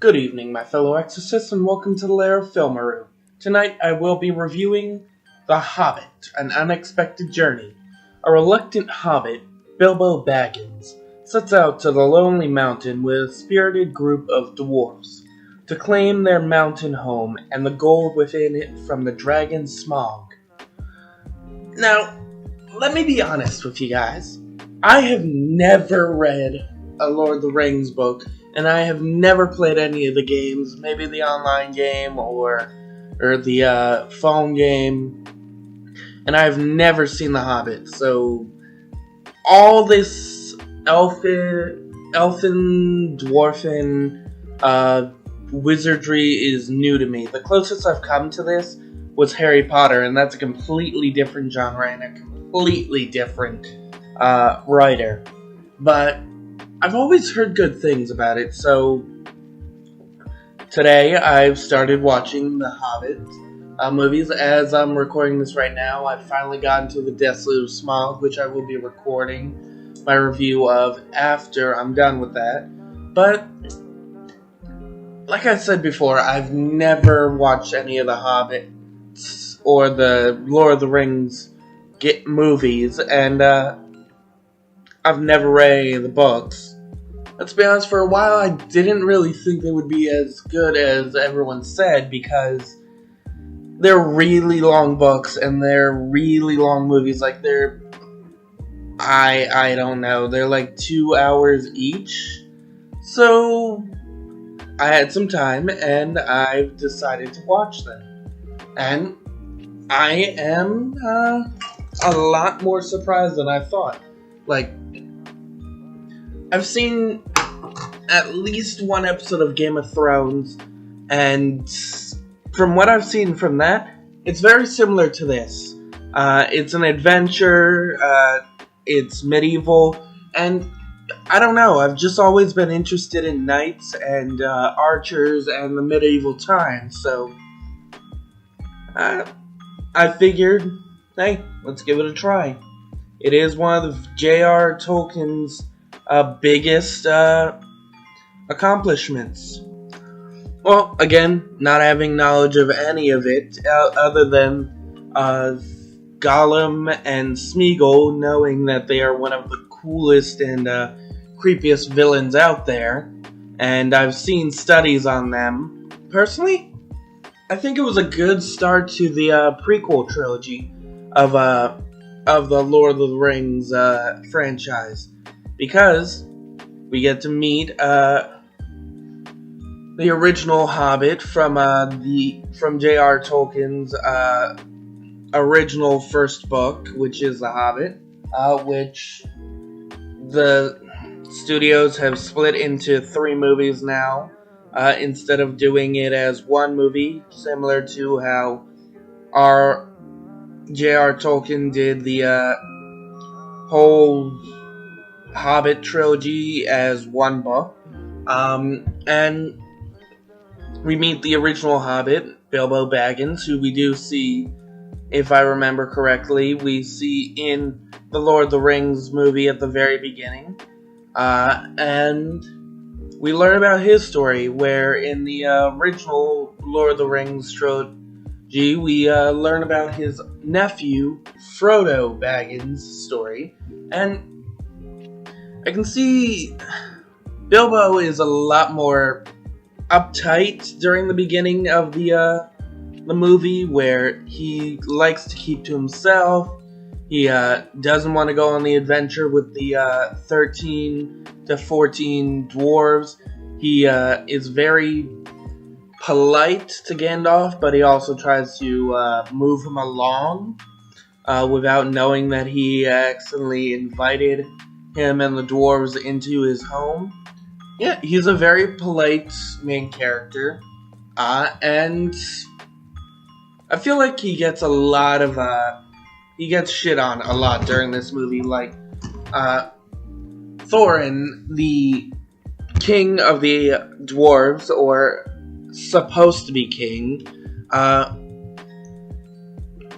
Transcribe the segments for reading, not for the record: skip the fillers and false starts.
Good evening, my fellow exorcists, and welcome to the Lair of Filmaru. Tonight I will be reviewing The Hobbit, An Unexpected Journey. A reluctant hobbit, Bilbo Baggins, sets out to the lonely mountain with a spirited group of dwarves to claim their mountain home and the gold within it from the dragon's smog. Now, let me be honest with you guys. I have never read a Lord of the Rings book, and I have never played any of the games, maybe the online game or the phone game, and I've never seen The Hobbit, so all this elfin, dwarfen, wizardry is new to me. The closest I've come to this was Harry Potter, and that's a completely different genre and a completely different writer, but I've always heard good things about it, so today I've started watching the Hobbit movies. As I'm recording this right now, I've finally gotten to the Desolate Smog, which I will be recording my review of after I'm done with that. But, like I said before, I've never watched any of the Hobbits or the Lord of the Rings movies, and I've never read any of the books. Let's be honest, for a while I didn't really think they would be as good as everyone said, because they're really long books and they're really long movies. Like, I don't know, they're like 2 hours each. So I had some time and I've decided to watch them. And I am a lot more surprised than I thought. Like, I've seen at least one episode of Game of Thrones, and from what I've seen from that, it's very similar to this. It's an adventure, it's medieval, and I don't know, I've just always been interested in knights and archers and the medieval times, so I figured, hey, let's give it a try. It is one of J.R. Tolkien's biggest accomplishments. Well, again, not having knowledge of any of it, other than Gollum and Smeagol, knowing that they are one of the coolest and creepiest villains out there, and I've seen studies on them. Personally, I think it was a good start to the prequel trilogy of the Lord of the Rings franchise, because we get to meet the original Hobbit from J.R. Tolkien's original first book, which is The Hobbit, which the studios have split into 3 movies now, instead of doing it as one movie, similar to how our J.R. Tolkien did the whole Hobbit Trilogy as one book. And we meet the original Hobbit, Bilbo Baggins, who we do see, if I remember correctly, we see in the Lord of the Rings movie at the very beginning. And we learn about his story, where in the original Lord of the Rings trilogy, we learn about his nephew, Frodo Baggins' story. And I can see Bilbo is a lot more uptight during the beginning of the movie, where he likes to keep to himself. He doesn't want to go on the adventure with the 13 to 14 dwarves. He is very polite to Gandalf, but he also tries to move him along without knowing that he accidentally invited him and the dwarves into his home. Yeah, he's a very polite main character, and I feel like he gets a lot of, he gets shit on a lot during this movie. Like, Thorin, the king of the dwarves, or supposed to be king,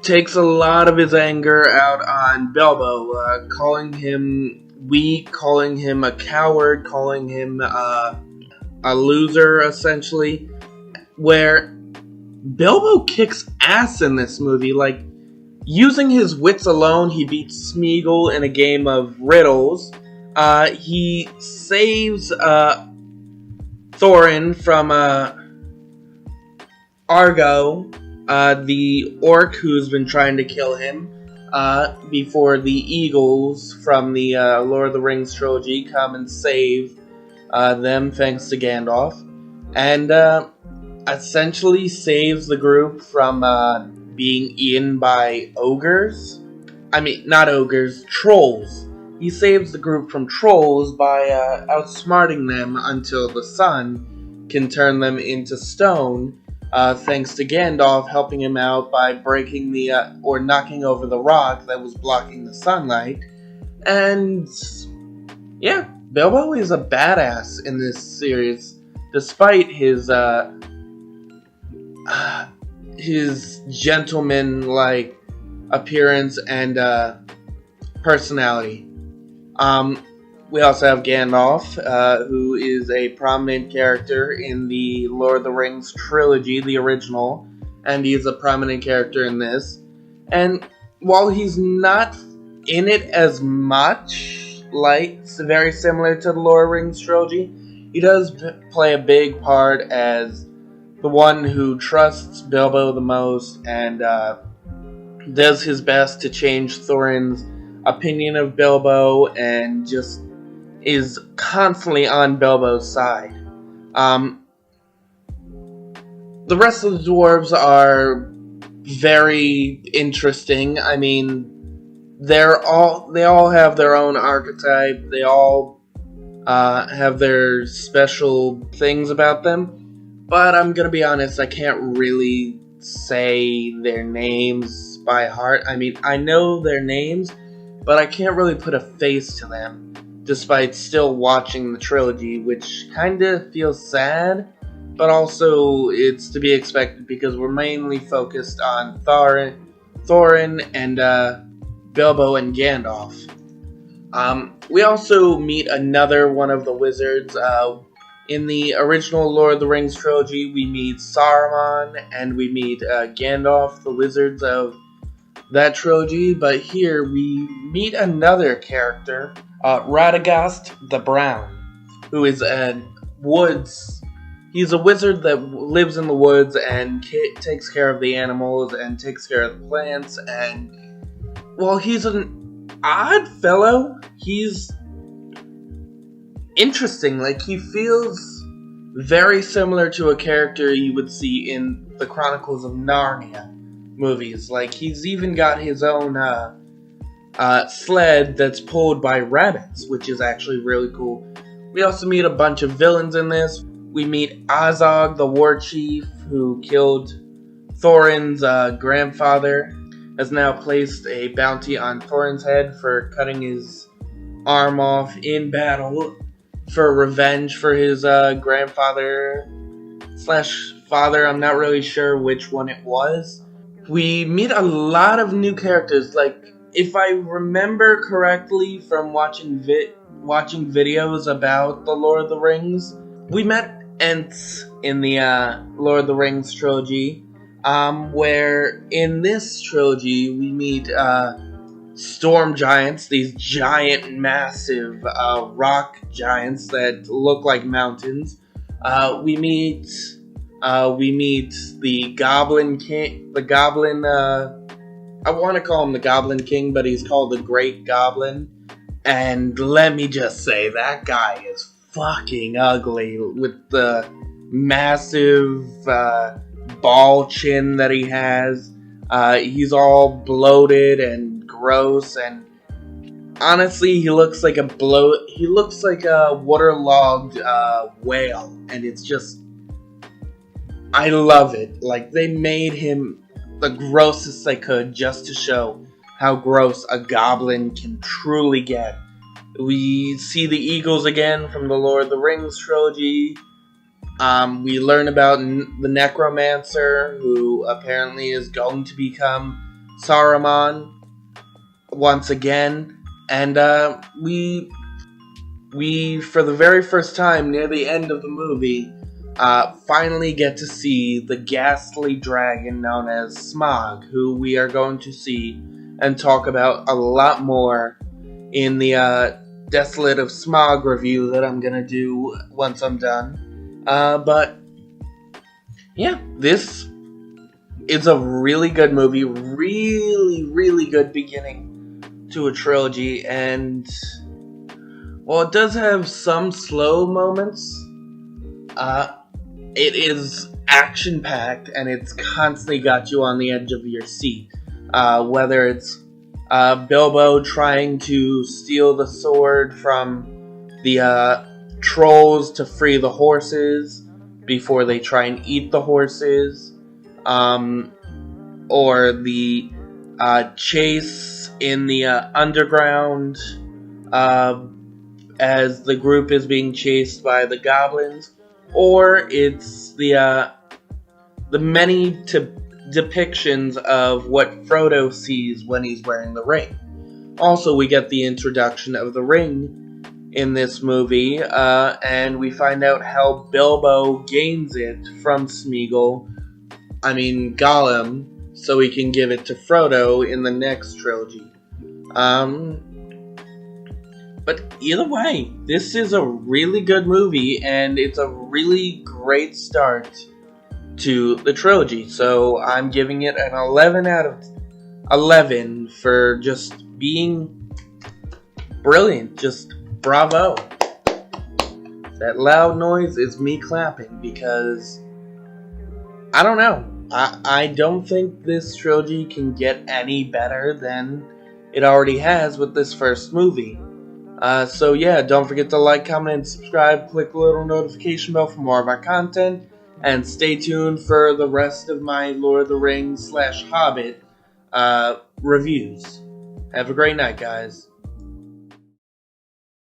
takes a lot of his anger out on Bilbo, calling him weak, calling him a coward, calling him a loser, essentially, where Bilbo kicks ass in this movie. Like, using his wits alone, he beats Smeagol in a game of riddles. He saves Thorin from Argo, the orc who's been trying to kill him, before the eagles from the Lord of the Rings trilogy come and save them, thanks to Gandalf. And essentially saves the group from being eaten by ogres. I mean, not ogres, trolls. He saves the group from trolls by outsmarting them until the sun can turn them into stone, thanks to Gandalf helping him out by breaking or knocking over the rock that was blocking the sunlight. And yeah, Bilbo is a badass in this series, despite his gentleman-like appearance and personality. We also have Gandalf, who is a prominent character in the Lord of the Rings trilogy, the original, and he's a prominent character in this. And while he's not in it as much, like, very similar to the Lord of the Rings trilogy, he does play a big part as the one who trusts Bilbo the most and does his best to change Thorin's opinion of Bilbo and just is constantly on Bilbo's side. The rest of the dwarves are very interesting. I mean, they all have their own archetype. They all have their special things about them. But I'm gonna be honest, I can't really say their names by heart. I mean, I know their names, but I can't really put a face to them, despite still watching the trilogy, which kinda feels sad, but also it's to be expected because we're mainly focused on Thorin and Bilbo and Gandalf. We also meet another one of the wizards. In the original Lord of the Rings trilogy, we meet Saruman and we meet Gandalf, the wizards of that trilogy. But here we meet another character, Radagast the Brown, who is a woods. He's a wizard that lives in the woods and takes care of the animals and takes care of the plants. And while he's an odd fellow, he's interesting. Like, he feels very similar to a character you would see in the Chronicles of Narnia movies. Like, he's even got his own sled that's pulled by rabbits, which is actually really cool. We also meet a bunch of villains in this. We meet Azog, the war chief, who killed Thorin's grandfather, has now placed a bounty on Thorin's head for cutting his arm off in battle for revenge for his grandfather/father. I'm not really sure which one it was. We meet a lot of new characters. Like, if I remember correctly from watching videos about the Lord of the Rings, we met Ents in the Lord of the Rings trilogy, where in this trilogy we meet storm giants, these giant, massive rock giants that look like mountains. We meet the Goblin King, I want to call him the Goblin King, but he's called the Great Goblin. And let me just say, that guy is fucking ugly with the massive ball chin that he has. He's all bloated and gross, and honestly, he looks like a waterlogged whale, and it's just, I love it. Like, they made him the grossest they could just to show how gross a goblin can truly get. We see the eagles again from the Lord of the Rings trilogy. We learn about the necromancer, who apparently is going to become Saruman once again. And we we, for the very first time near the end of the movie, finally get to see the ghastly dragon known as Smog, who we are going to see and talk about a lot more in the Desolate of Smog review that I'm going to do once I'm done. But, yeah, this is a really good movie, really, really good beginning to a trilogy, and while it does have some slow moments, it is action-packed, and it's constantly got you on the edge of your seat. Whether it's Bilbo trying to steal the sword from the trolls to free the horses before they try and eat the horses, or the chase in the underground as the group is being chased by the goblins, or it's the many depictions of what Frodo sees when he's wearing the ring. Also, we get the introduction of the ring in this movie, and we find out how Bilbo gains it from Gollum, so he can give it to Frodo in the next trilogy. But either way, this is a really good movie, and it's a really great start to the trilogy. So I'm giving it an 11 out of 11 for just being brilliant. Just bravo. That loud noise is me clapping because I don't know. I don't think this trilogy can get any better than it already has with this first movie. So yeah, don't forget to like, comment, and subscribe. Click the little notification bell for more of our content. And stay tuned for the rest of my Lord of the Rings / Hobbit reviews. Have a great night, guys.